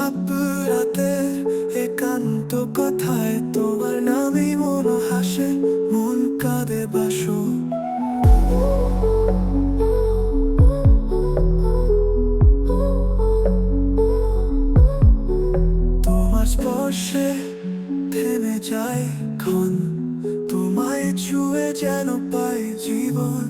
নিঃশব্দ রাতে একান্ত কথায় তোমার নামই মন হাসে, মন কাঁদে বাসো। তোমার স্পর্শে থেমে যায় ক্ষণ, তোমায় ছুঁয়ে যেন পাই জীবন।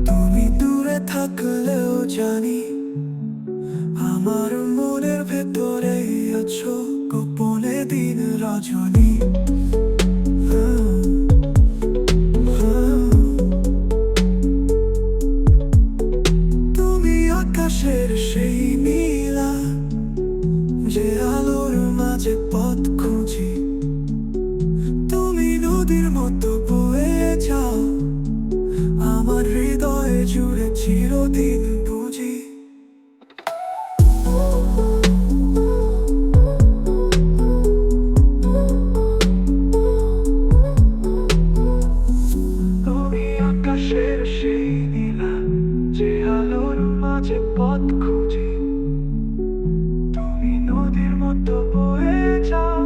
তুমি দূরে থাকলেও জানি আমার মনের ভেতরেই আছো, গোপনে দিন রজনী। তুমি আকাশের সেই নীলা, যে আলোর মাঝে পথ খুঁজি। তুমি নদীর মতো বয়ে যাও আমার হৃদয়ে জুড়ে চিরদিন বুঝি। তুমি আকাশের সেই নীলা, যে আলোর মাঝে পথ খুঁজি। তুমি নদীর মতো বয়ে যাও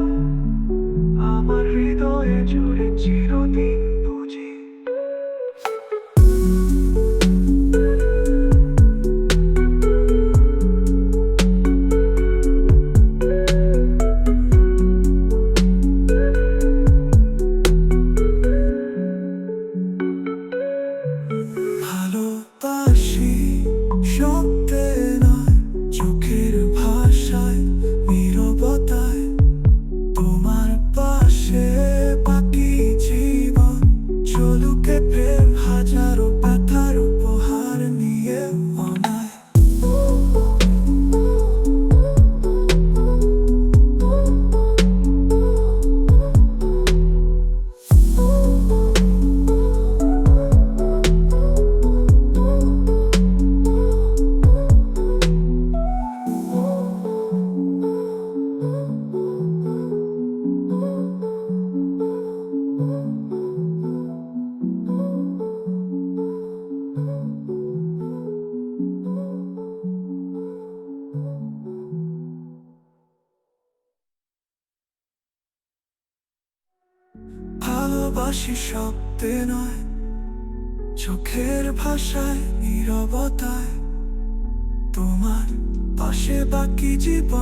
আমার হৃদয়ে জুড়ে চিরদিন বুঝি। ভালোবাসি শব্দে নয়, চোখের ভাষায়, নীরবতায়। তোমার পাশে বাকি জীবন চলুকে প্রেম, হাজারো ব্যথার উপহার নিয়ে অনায়। ভালোবাসি শব্দে নয়, চোখের ভাষায়, নীরবতায়। তোমার পাশে বাকি জীবন